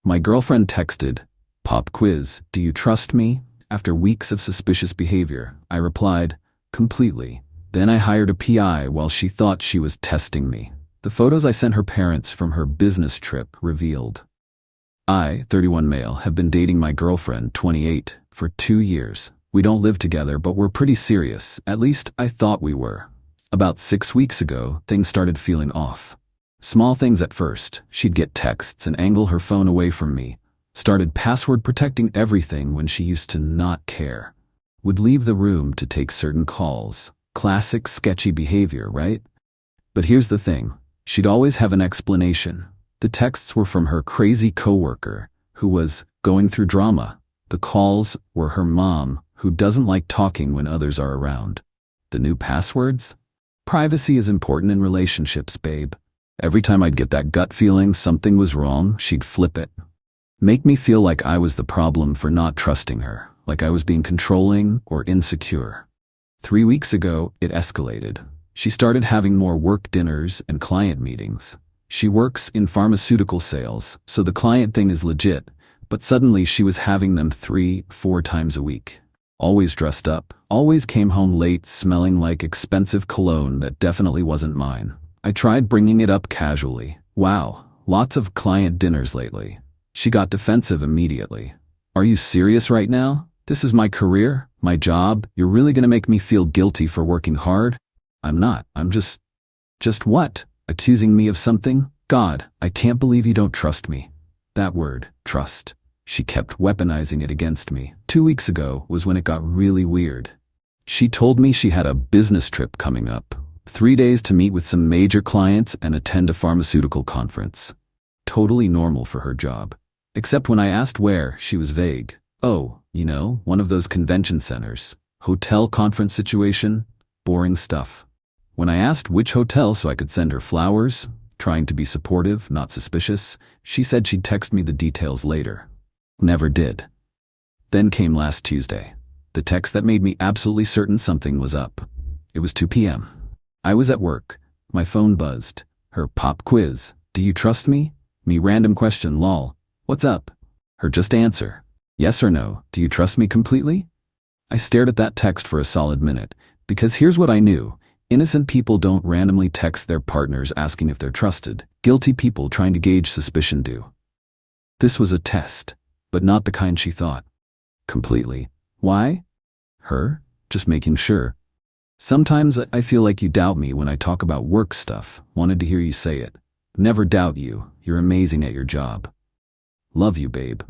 My girlfriend texted, "Pop quiz, do you trust me?" After weeks of suspicious behavior, I replied, "Completely." Then I hired a PI while she thought she was testing me. The photos I sent her parents from her business trip revealed. I, 31 male, have been dating my girlfriend, 28, for 2 years. We don't live together, but we're pretty serious. At least I thought we were. About 6 weeks ago, things started feeling off. Small things at first. She'd get texts and angle her phone away from me. Started password protecting everything when she used to not care. Would leave the room to take certain calls. Classic sketchy behavior, right? But here's the thing. She'd always have an explanation. The texts were from her crazy coworker, who was going through drama. The calls were her mom, who doesn't like talking when others are around. The new passwords? Privacy is important in relationships, babe. Every time I'd get that gut feeling something was wrong, she'd flip it. Make me feel like I was the problem for not trusting her, like I was being controlling or insecure. 3 weeks ago, it escalated. She started having more work dinners and client meetings. She works in pharmaceutical sales, so the client thing is legit, but suddenly she was having them 3-4 times a week. Always dressed up, always came home late smelling like expensive cologne that definitely wasn't mine. I tried bringing it up casually. "Wow, lots of client dinners lately." She got defensive immediately. "Are you serious right now? This is my career, my job. You're really gonna make me feel guilty for working hard?" "I'm not, I'm just what? Accusing me of something? God, I can't believe you don't trust me." That word, trust. She kept weaponizing it against me. 2 weeks ago was when it got really weird. She told me she had a business trip coming up. 3 days to meet with some major clients and attend a pharmaceutical conference. Totally normal for her job. Except when I asked where, she was vague. "Oh, one of those convention centers. Hotel conference situation. Boring stuff." When I asked which hotel so I could send her flowers, trying to be supportive, not suspicious, she said she'd text me the details later. Never did. Then came last Tuesday. The text that made me absolutely certain something was up. It was 2 p.m. I was at work. My phone buzzed. Her pop quiz. "Do you trust me?" Me random question, lol. "What's up?" Her just answer. "Yes or no, do you trust me completely?" I stared at that text for a solid minute, because here's what I knew. Innocent people don't randomly text their partners asking if they're trusted. Guilty people trying to gauge suspicion do. This was a test, but not the kind she thought. Completely. Why? Her? Just making sure. "Sometimes I feel like you doubt me when I talk about work stuff. Wanted to hear you say it." Never doubt you. You're amazing at your job. Love you, babe.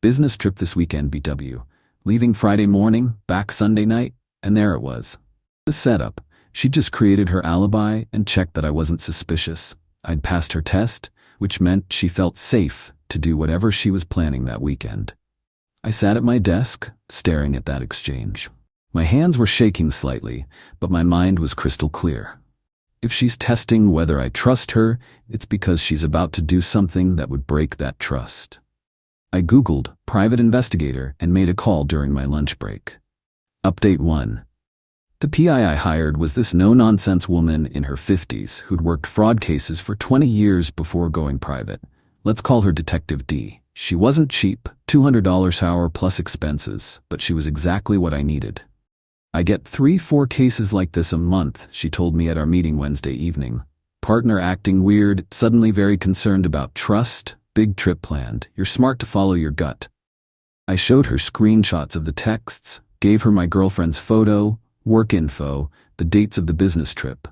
Business trip this weekend, BW. Leaving Friday morning, back Sunday night, and there it was. The setup. She just created her alibi and checked that I wasn't suspicious. I'd passed her test, which meant she felt safe to do whatever she was planning that weekend. I sat at my desk, staring at that exchange. My hands were shaking slightly, but my mind was crystal clear. If she's testing whether I trust her, it's because she's about to do something that would break that trust. I Googled private investigator and made a call during my lunch break. Update 1. The PI I hired was this no-nonsense woman in her 50s who'd worked fraud cases for 20 years before going private. Let's call her Detective D. She wasn't cheap, $200 an hour plus expenses, but she was exactly what I needed. "I get 3-4 cases like this a month," she told me at our meeting Wednesday evening. "Partner acting weird, suddenly very concerned about trust, big trip planned. You're smart to follow your gut." I showed her screenshots of the texts, gave her my girlfriend's photo, work info, the dates of the business trip.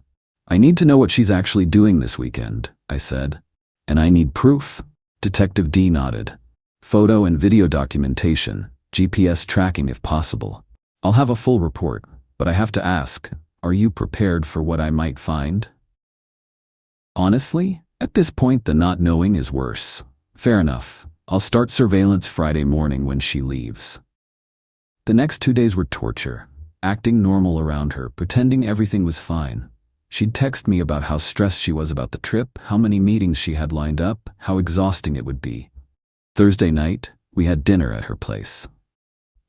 "I need to know what she's actually doing this weekend," I said. "And I need proof." Detective D nodded. "Photo and video documentation, GPS tracking if possible. I'll have a full report, but I have to ask, are you prepared for what I might find?" Honestly, at this point the not knowing is worse. Fair enough. I'll start surveillance Friday morning when she leaves. The next 2 days were torture. Acting normal around her, pretending everything was fine. She'd text me about how stressed she was about the trip, how many meetings she had lined up, how exhausting it would be. Thursday night, we had dinner at her place.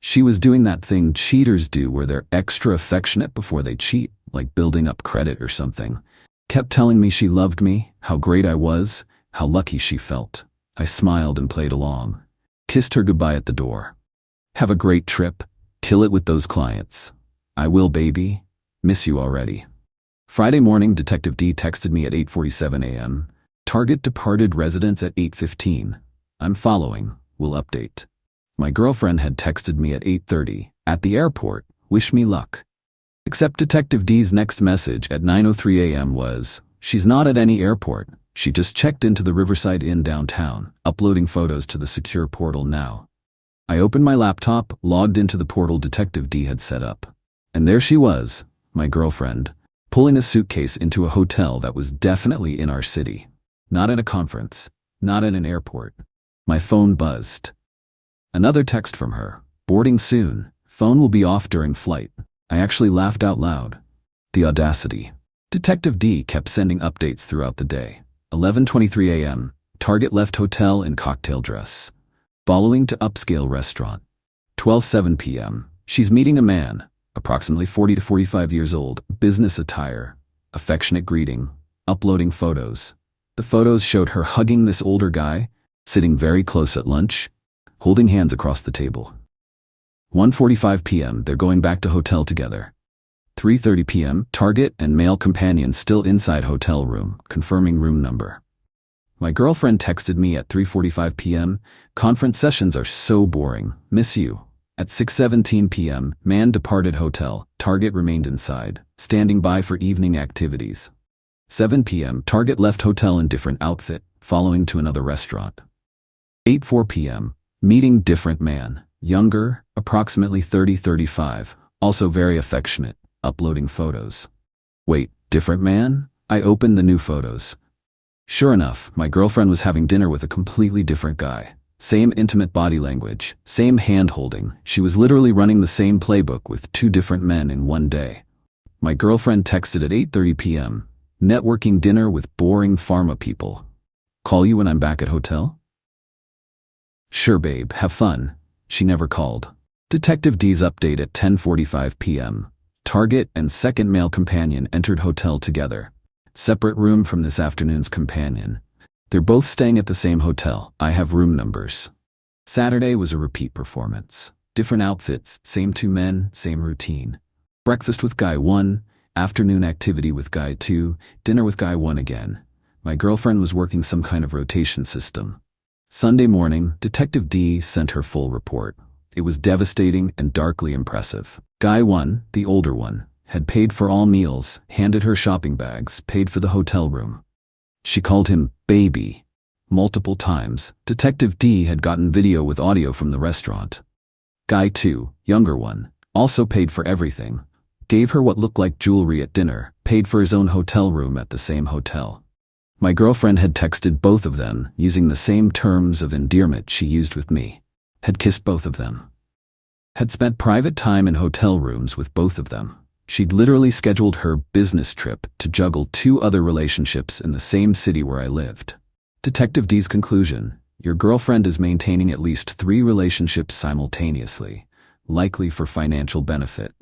She was doing that thing cheaters do where they're extra affectionate before they cheat, like building up credit or something. Kept telling me she loved me, how great I was, how lucky she felt. I smiled and played along. Kissed her goodbye at the door. Have a great trip. Kill it with those clients. I will, baby. Miss you already. Friday morning, Detective D texted me at 8:47 a.m. Target departed residence at 8:15. I'm following. Will update. My girlfriend had texted me at 8:30. At the airport. Wish me luck. Except Detective D's next message at 9:03 a.m. was, she's not at any airport. She just checked into the Riverside Inn downtown, uploading photos to the secure portal now. I opened my laptop, logged into the portal Detective D had set up. And there she was, my girlfriend, pulling a suitcase into a hotel that was definitely in our city. Not at a conference, not at an airport. My phone buzzed. Another text from her. Boarding soon. Phone will be off during flight. I actually laughed out loud. The audacity. Detective D kept sending updates throughout the day. 11:23 a.m. Target left hotel in cocktail dress. Following to upscale restaurant. 12:07 p.m. She's meeting a man, approximately 40 to 45 years old, business attire, affectionate greeting, uploading photos. The photos showed her hugging this older guy, sitting very close at lunch, holding hands across the table. 1:45 p.m. They're going back to hotel together. 3:30 p.m. Target and male companion still inside hotel room, confirming room number. My girlfriend texted me at 3:45 p.m. Conference sessions are so boring. Miss you. At 6:17 p.m. Man departed hotel. Target remained inside, standing by for evening activities. 7 p.m. Target left hotel in different outfit, following to another restaurant. 8:04 p.m. Meeting different man. Younger, approximately 30-35, also very affectionate, uploading photos. Wait, different man? I opened the new photos. Sure enough, my girlfriend was having dinner with a completely different guy. Same intimate body language, same hand-holding. She was literally running the same playbook with two different men in one day. My girlfriend texted at 8:30 p.m. Networking dinner with boring pharma people. Call you when I'm back at hotel? Sure, babe, have fun. She never called. Detective D's update at 10:45 p.m. Target and second male companion entered hotel together. Separate room from this afternoon's companion. They're both staying at the same hotel. I have room numbers. Saturday was a repeat performance. Different outfits, same two men, same routine. Breakfast with guy 1, afternoon activity with guy 2, dinner with guy 1 again. My girlfriend was working some kind of rotation system. Sunday morning, Detective D sent her full report. It was devastating and darkly impressive. Guy 1, the older one, had paid for all meals, handed her shopping bags, paid for the hotel room. She called him baby multiple times. Detective D had gotten video with audio from the restaurant. Guy 2, younger one, also paid for everything. Gave her what looked like jewelry at dinner, paid for his own hotel room at the same hotel. My girlfriend had texted both of them using the same terms of endearment she used with me. Had kissed both of them. Had spent private time in hotel rooms with both of them. She'd literally scheduled her business trip to juggle 2 other relationships in the same city where I lived. Detective D's conclusion: your girlfriend is maintaining at least 3 relationships simultaneously, likely for financial benefit.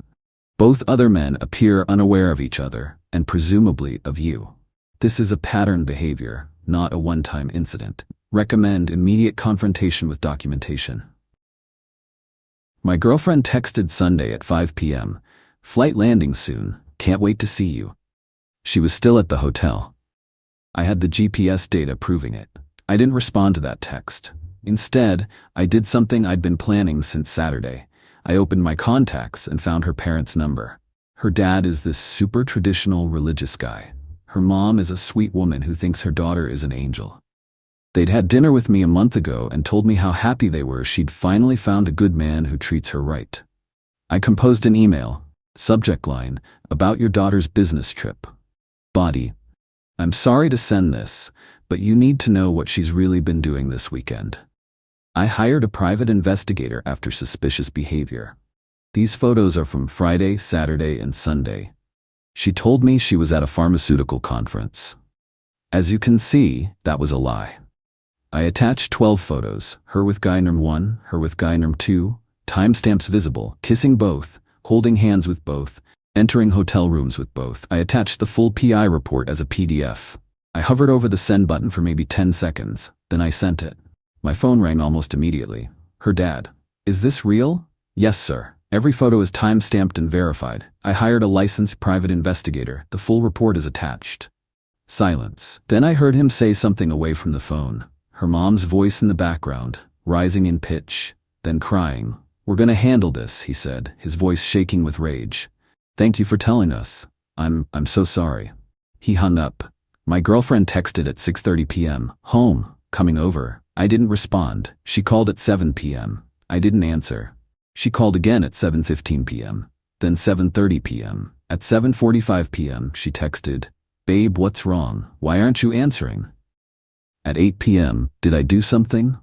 Both other men appear unaware of each other, and presumably of you. This is a pattern behavior, not a one-time incident. Recommend immediate confrontation with documentation. My girlfriend texted Sunday at 5 p.m. Flight landing soon. Can't wait to see you. She was still at the hotel. I had the GPS data proving it. I didn't respond to that text. Instead, I did something I'd been planning since Saturday. I opened my contacts and found her parents' number. Her dad is this super traditional religious guy. Her mom is a sweet woman who thinks her daughter is an angel. They'd had dinner with me a month ago and told me how happy they were she'd finally found a good man who treats her right. I composed an email. Subject line: about your daughter's business trip. Body: I'm sorry to send this, but you need to know what she's really been doing this weekend. I hired a private investigator after suspicious behavior. These photos are from Friday, Saturday, and Sunday. She told me she was at a pharmaceutical conference. As you can see, that was a lie. I attached 12 photos, her with guy number 1, her with guy number 2, timestamps visible, kissing both, holding hands with both, entering hotel rooms with both. I attached the full PI report as a PDF. I hovered over the send button for maybe 10 seconds, then I sent it. My phone rang almost immediately. Her dad. Is this real? Yes, sir. Every photo is time-stamped and verified. I hired a licensed private investigator. The full report is attached. Silence. Then I heard him say something away from the phone. Her mom's voice in the background, rising in pitch, then crying. We're gonna handle this, he said, his voice shaking with rage. Thank you for telling us. I'm so sorry. He hung up. My girlfriend texted at 6:30 p.m. Home, coming over. I didn't respond. She called at 7 p.m. I didn't answer. She called again at 7:15 p.m. Then 7:30 p.m. At 7:45 p.m. she texted, Babe, what's wrong? Why aren't you answering? At 8 p.m., did I do something?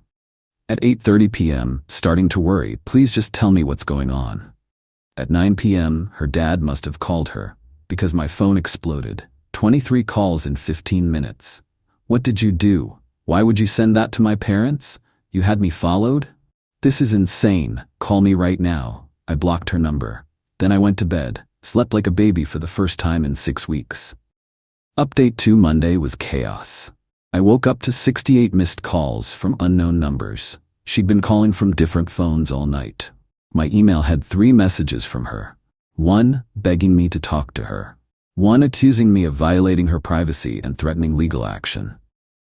At 8:30 p.m., starting to worry, please just tell me what's going on. At 9 p.m., her dad must have called her, because my phone exploded. 23 calls in 15 minutes. What did you do? Why would you send that to my parents? You had me followed? This is insane. Call me right now. I blocked her number. Then I went to bed, slept like a baby for the first time in 6 weeks. Update 2 Monday was chaos. I woke up to 68 missed calls from unknown numbers. She'd been calling from different phones all night. My email had 3 messages from her. 1 begging me to talk to her. 1 accusing me of violating her privacy and threatening legal action.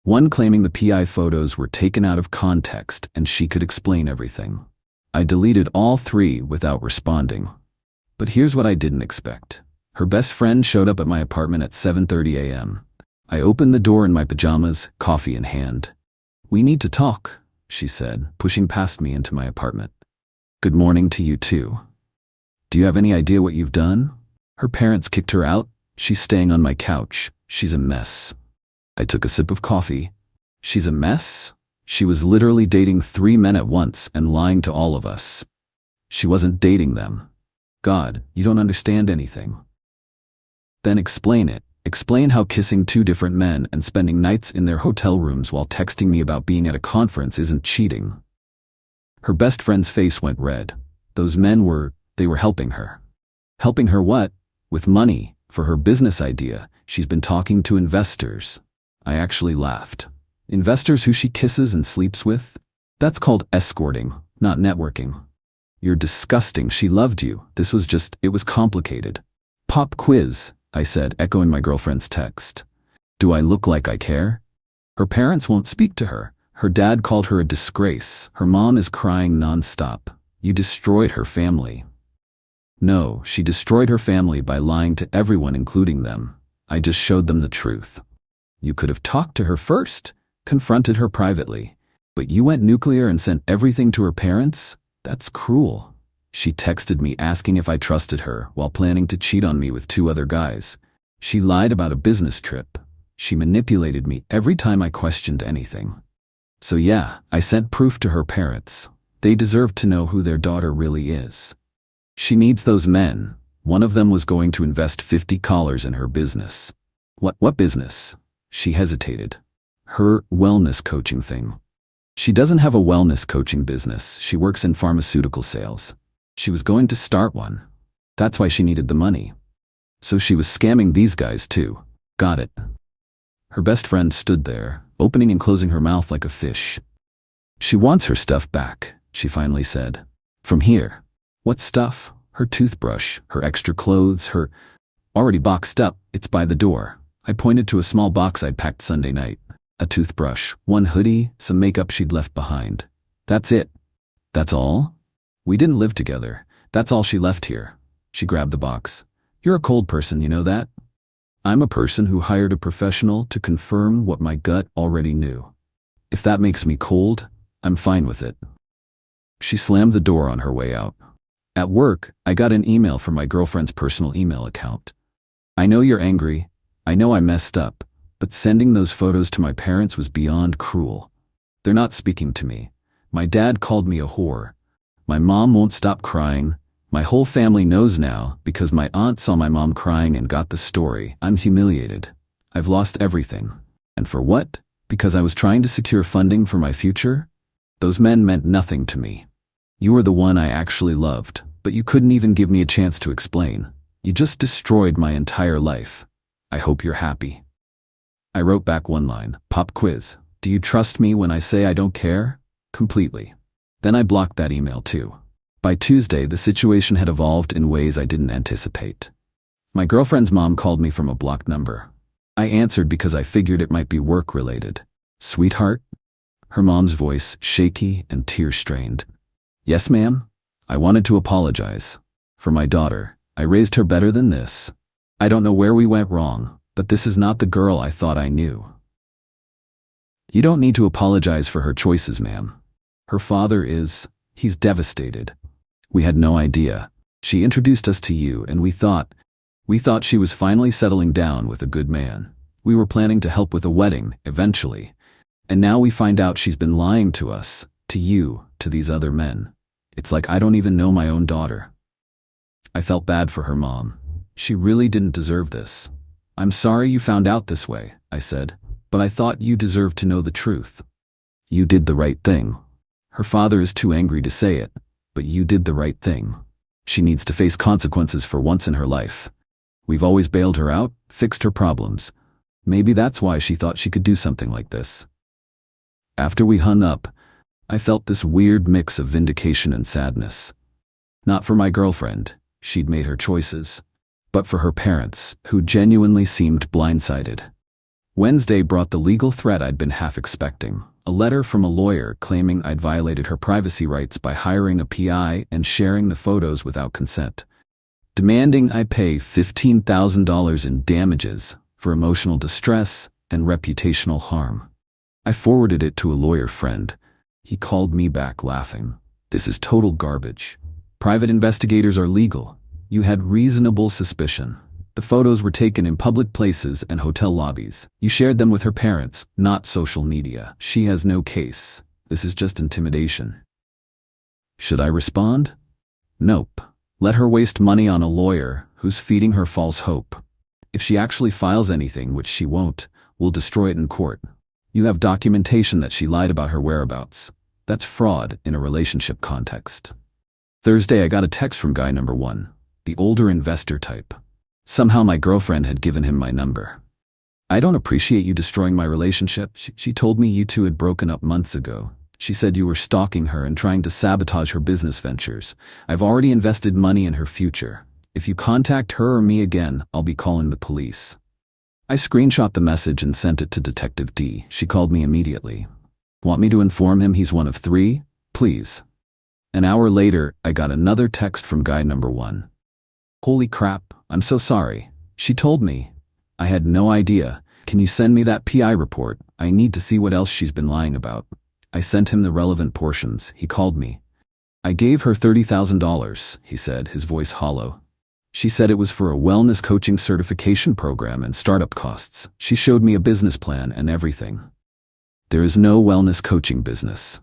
1 claiming the PI photos were taken out of context and she could explain everything. I deleted all 3 without responding. But here's what I didn't expect. Her best friend showed up at my apartment at 7:30 a.m. I opened the door in my pajamas, coffee in hand. We need to talk, she said, pushing past me into my apartment. Good morning to you too. Do you have any idea what you've done? Her parents kicked her out. She's staying on my couch. She's a mess. I took a sip of coffee. She's a mess? She was literally dating 3 men at once and lying to all of us. She wasn't dating them. God, you don't understand anything. Then explain it. Explain how kissing 2 different men and spending nights in their hotel rooms while texting me about being at a conference isn't cheating. Her best friend's face went red. Those men they were helping her. Helping her what? With money, for her business idea. She's been talking to investors. I actually laughed. Investors who she kisses and sleeps with? That's called escorting, not networking. You're disgusting. She loved you. It was complicated. Pop quiz, I said, echoing my girlfriend's text. Do I look like I care? Her parents won't speak to her. Her dad called her a disgrace. Her mom is crying nonstop. You destroyed her family. No, she destroyed her family by lying to everyone, including them. I just showed them the truth. You could have talked to her first, confronted her privately. But you went nuclear and sent everything to her parents? That's cruel. She texted me asking if I trusted her while planning to cheat on me with 2 other guys. She lied about a business trip. She manipulated me every time I questioned anything. So yeah, I sent proof to her parents. They deserve to know who their daughter really is. She needs those men. One of them was going to invest $50 in her business. What business? She hesitated. Her wellness coaching thing. She doesn't have a wellness coaching business. She works in pharmaceutical sales. She was going to start one. That's why she needed the money. So she was scamming these guys too. Got it. Her best friend stood there, opening and closing her mouth like a fish. She wants her stuff back, she finally said. From here. What stuff? Her toothbrush, her extra clothes, her... Already boxed up, it's by the door. I pointed to a small box I'd packed Sunday night. A toothbrush, 1 hoodie, some makeup she'd left behind. That's it. That's all? We didn't live together. That's all she left here. She grabbed the box. You're a cold person, you know that? I'm a person who hired a professional to confirm what my gut already knew. If that makes me cold, I'm fine with it. She slammed the door on her way out. At work, I got an email from my girlfriend's personal email account. I know you're angry. I know I messed up. But sending those photos to my parents was beyond cruel. They're not speaking to me. My dad called me a whore. My mom won't stop crying. My whole family knows now because my aunt saw my mom crying and got the story. I'm humiliated. I've lost everything. And for what? Because I was trying to secure funding for my future? Those men meant nothing to me. You were the one I actually loved, but you couldn't even give me a chance to explain. You just destroyed my entire life. I hope you're happy. I wrote back 1 line. Pop quiz. Do you trust me when I say I don't care? completely. Then I blocked that email too. By Tuesday, the situation had evolved in ways I didn't anticipate. My girlfriend's mom called me from a blocked number. I answered because I figured it might be work-related. "Sweetheart?" Her mom's voice shaky and tear-strained. "Yes, ma'am? I wanted to apologize. For my daughter, I raised her better than this. I don't know where we went wrong, but this is not the girl I thought I knew." "You don't need to apologize for her choices, ma'am. Her father he's devastated. We had no idea. She introduced us to you and we thought she was finally settling down with a good man. We were planning to help with a wedding, eventually. And now we find out she's been lying to us, to you, to these other men. It's like I don't even know my own daughter." I felt bad for her mom. She really didn't deserve this. "I'm sorry you found out this way," I said, "but I thought you deserved to know the truth. You did the right thing. Her father is too angry to say it, but you did the right thing. She needs to face consequences for once in her life. We've always bailed her out, fixed her problems. Maybe that's why she thought she could do something like this." After we hung up, I felt this weird mix of vindication and sadness. Not for my girlfriend, she'd made her choices, but for her parents, who genuinely seemed blindsided. Wednesday brought the legal threat I'd been half expecting. A letter from a lawyer claiming I'd violated her privacy rights by hiring a PI and sharing the photos without consent. Demanding I pay $15,000 in damages for emotional distress and reputational harm. I forwarded it to a lawyer friend. He called me back laughing. "This is total garbage. Private investigators are legal. You had reasonable suspicion. The photos were taken in public places and hotel lobbies. You shared them with her parents, not social media. She has no case. This is just intimidation." Should I respond? Nope. Let her waste money on a lawyer who's feeding her false hope. If she actually files anything, which she won't, we'll destroy it in court. You have documentation that she lied about her whereabouts. That's fraud in a relationship context. Thursday, I got a text from guy number 1, the older investor type. Somehow my girlfriend had given him my number. "I don't appreciate you destroying my relationship. She told me you two had broken up months ago. She said you were stalking her and trying to sabotage her business ventures. I've already invested money in her future. If you contact her or me again, I'll be calling the police." I screenshot the message and sent it to Detective D. She called me immediately. "Want me to inform him he's one of 3? Please." An hour later, I got another text from guy number 1. "Holy crap, I'm so sorry. She told me. I had no idea. Can you send me that PI report? I need to see what else she's been lying about." I sent him the relevant portions. He called me. "I gave her $30,000, he said, his voice hollow. "She said it was for a wellness coaching certification program and startup costs. She showed me a business plan and everything." There is no wellness coaching business.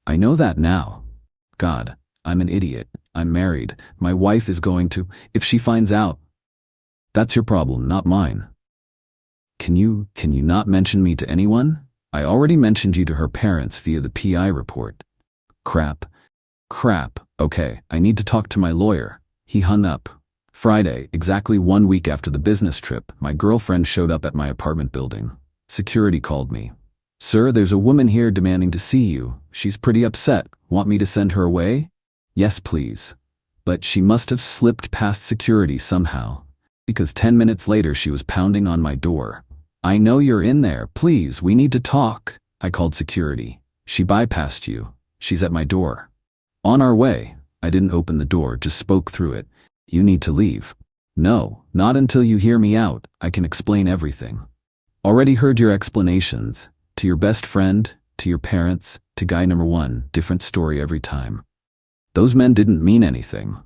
I know that now. God, I'm an idiot. I'm married. My wife is going to, if she finds out. That's your problem, not mine. Can you not mention me to anyone? I already mentioned you to her parents via the PI report. Crap. Okay, I need to talk to my lawyer. He hung up. Friday, exactly 1 week after the business trip, my girlfriend showed up at my apartment building. Security called me. "Sir, there's a woman here demanding to see you. She's pretty upset. Want me to send her away?" "Yes, please." But she must have slipped past security somehow, because 10 minutes later she was pounding on my door. "I know you're in there. Please, we need to talk." I called security. "She bypassed you. She's at my door." "On our way." I didn't open the door, just spoke through it. "You need to leave." "No, not until you hear me out. I can explain everything." "Already heard your explanations. To your best friend, to your parents, to guy number 1, different story every time. Those men didn't mean anything."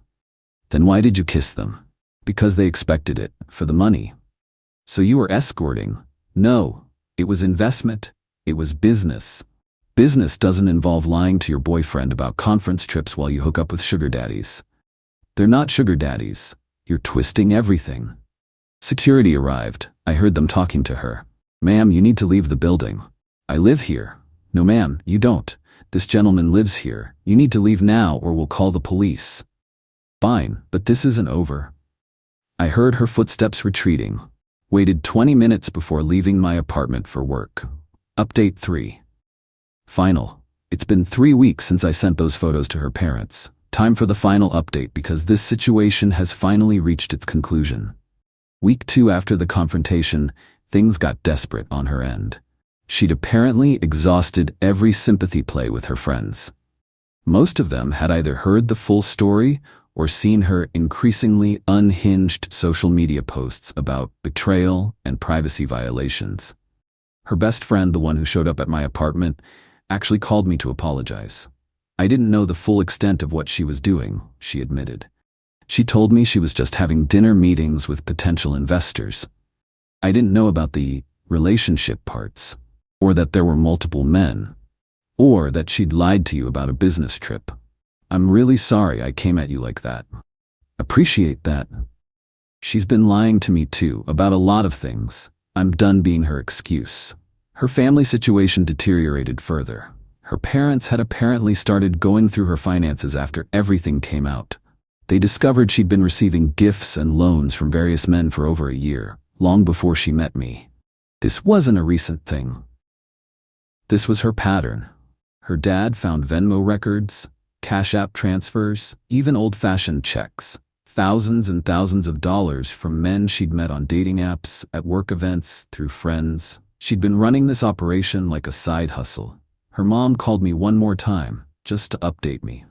"Then why did you kiss them?" "Because they expected it, for the money." "So you were escorting?" "No, it was investment. It was business." Business doesn't involve lying to your boyfriend about conference trips while you hook up with sugar daddies. They're not sugar daddies. You're twisting everything. Security arrived. I heard them talking to her. "Ma'am, you need to leave the building." "I live here." "No, ma'am, you don't. This gentleman lives here. You need to leave now or we'll call the police." "Fine, but this isn't over." I heard her footsteps retreating. Waited 20 minutes before leaving my apartment for work. Update 3. Final. It's been 3 weeks since I sent those photos to her parents. Time for the final update because this situation has finally reached its conclusion. Week 2 after the confrontation, things got desperate on her end. She'd apparently exhausted every sympathy play with her friends. Most of them had either heard the full story or seen her increasingly unhinged social media posts about betrayal and privacy violations. Her best friend, the one who showed up at my apartment, actually called me to apologize. I didn't know the full extent of what she was doing, she admitted. She told me she was just having dinner meetings with potential investors. I didn't know about the relationship parts, or that there were multiple men, or that she'd lied to you about a business trip. I'm really sorry I came at you like that. Appreciate that. She's been lying to me too, about a lot of things. I'm done being her excuse. Her family situation deteriorated further. Her parents had apparently started going through her finances after everything came out. They discovered she'd been receiving gifts and loans from various men for over a year, long before she met me. This wasn't a recent thing. This was her pattern. Her dad found Venmo records, Cash App transfers, even old-fashioned checks, thousands and thousands of dollars from men she'd met on dating apps, at work events, through friends. She'd been running this operation like a side hustle. Her mom called me one more time, just to update me.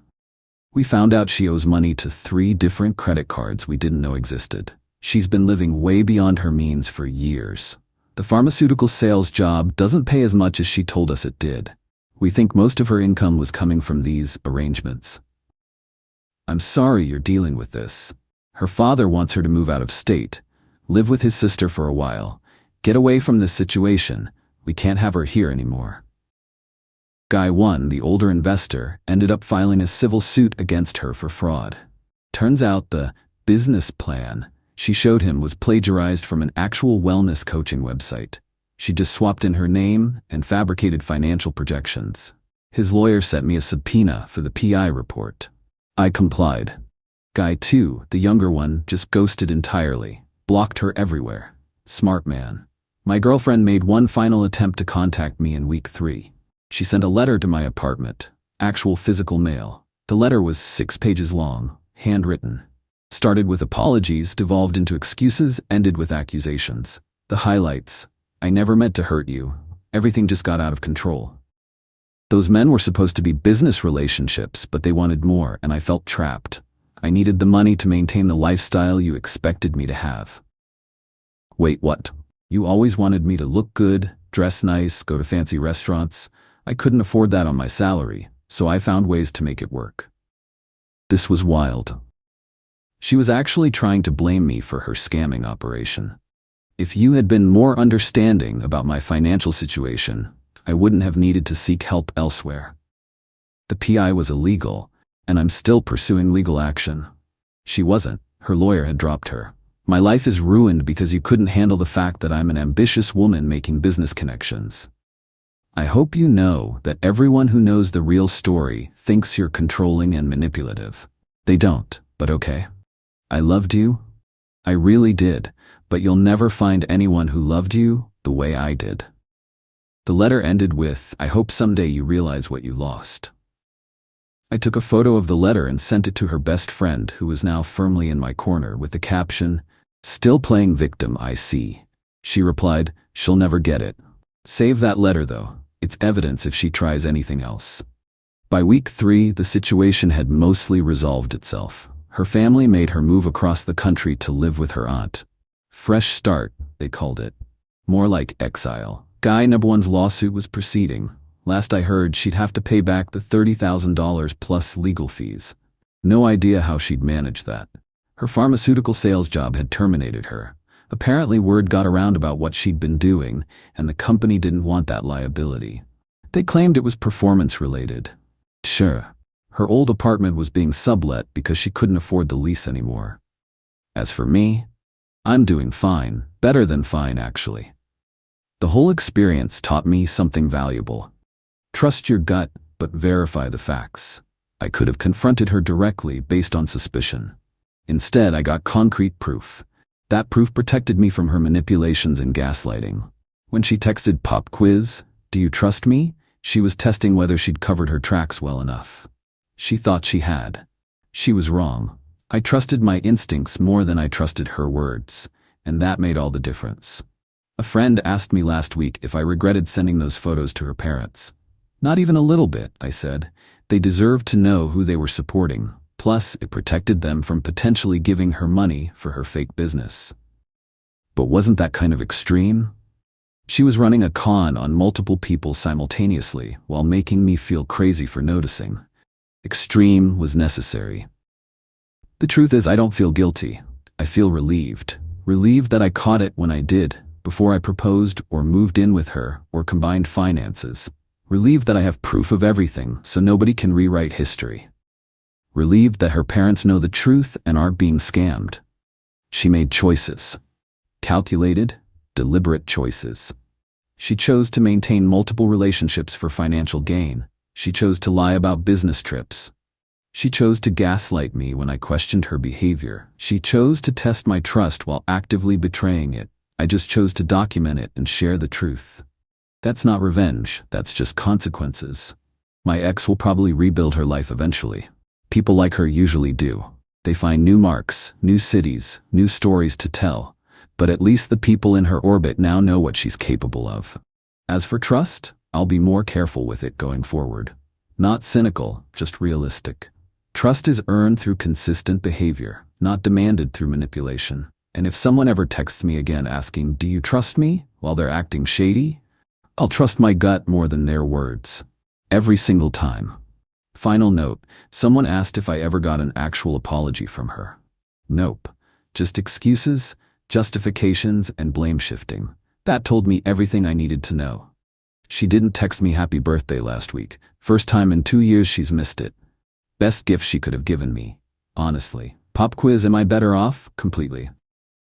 We found out she owes money to 3 different credit cards we didn't know existed. She's been living way beyond her means for years. The pharmaceutical sales job doesn't pay as much as she told us it did. We think most of her income was coming from these arrangements. I'm sorry you're dealing with this. Her father wants her to move out of state, live with his sister for a while, get away from this situation. We can't have her here anymore. Guy 1, the older investor, ended up filing a civil suit against her for fraud. Turns out the business plan she showed him was plagiarized from an actual wellness coaching website. She just swapped in her name and fabricated financial projections. His lawyer sent me a subpoena for the PI report. I complied. Guy 2, the younger one, just ghosted entirely, blocked her everywhere. Smart man. My girlfriend made one final attempt to contact me in week 3. She sent a letter to my apartment, actual physical mail. The letter was 6 pages long, handwritten. Started with apologies, devolved into excuses, ended with accusations. The highlights: I never meant to hurt you. Everything just got out of control. Those men were supposed to be business relationships, but they wanted more, and I felt trapped. I needed the money to maintain the lifestyle you expected me to have. Wait, what? You always wanted me to look good, dress nice, go to fancy restaurants. I couldn't afford that on my salary, so I found ways to make it work. This was wild. She was actually trying to blame me for her scamming operation. If you had been more understanding about my financial situation, I wouldn't have needed to seek help elsewhere. The PI was illegal, and I'm still pursuing legal action. She wasn't. Her lawyer had dropped her. My life is ruined because you couldn't handle the fact that I'm an ambitious woman making business connections. I hope you know that everyone who knows the real story thinks you're controlling and manipulative. They don't, but okay. I loved you. I really did, but you'll never find anyone who loved you the way I did. The letter ended with, I hope someday you realize what you lost. I took a photo of the letter and sent it to her best friend, who was now firmly in my corner, with the caption, "Still playing victim, I see." She replied, "She'll never get it. Save that letter though. It's evidence if she tries anything else." By week 3, the situation had mostly resolved itself. Her family made her move across the country to live with her aunt. Fresh start, they called it. More like exile. Guy number 1's lawsuit was proceeding. Last I heard, she'd have to pay back the $30,000 plus legal fees. No idea how she'd manage that. Her pharmaceutical sales job had terminated her. Apparently word got around about what she'd been doing, and the company didn't want that liability. They claimed it was performance-related. Sure, her old apartment was being sublet because she couldn't afford the lease anymore. As for me, I'm doing fine, better than fine actually. The whole experience taught me something valuable. Trust your gut, but verify the facts. I could have confronted her directly based on suspicion. Instead, I got concrete proof. That proof protected me from her manipulations and gaslighting. When she texted "Pop quiz, do you trust me?" She was testing whether she'd covered her tracks well enough. She thought she had. She was wrong. I trusted my instincts more than I trusted her words, and that made all the difference. A friend asked me last week if I regretted sending those photos to her parents. Not even a little bit, I said. They deserved to know who they were supporting. Plus, it protected them from potentially giving her money for her fake business. But wasn't that kind of extreme? She was running a con on multiple people simultaneously while making me feel crazy for noticing. Extreme was necessary. The truth is, I don't feel guilty. I feel relieved. Relieved that I caught it when I did, before I proposed or moved in with her or combined finances. Relieved that I have proof of everything so nobody can rewrite history. Relieved that her parents know the truth and aren't being scammed. She made choices. Calculated, deliberate choices. She chose to maintain multiple relationships for financial gain. She chose to lie about business trips. She chose to gaslight me when I questioned her behavior. She chose to test my trust while actively betraying it. I just chose to document it and share the truth. That's not revenge, that's just consequences. My ex will probably rebuild her life eventually. People like her usually do. They find new marks, new cities, new stories to tell. But at least the people in her orbit now know what she's capable of. As for trust, I'll be more careful with it going forward. Not cynical, just realistic. Trust is earned through consistent behavior, not demanded through manipulation. And if someone ever texts me again asking, "Do you trust me?" while they're acting shady, I'll trust my gut more than their words. Every single time. Final note, someone asked if I ever got an actual apology from her. Nope. Just excuses, justifications, and blame shifting. That told me everything I needed to know. She didn't text me happy birthday last week. First time in 2 years she's missed it. Best gift she could have given me. Honestly. Pop quiz, am I better off? Completely.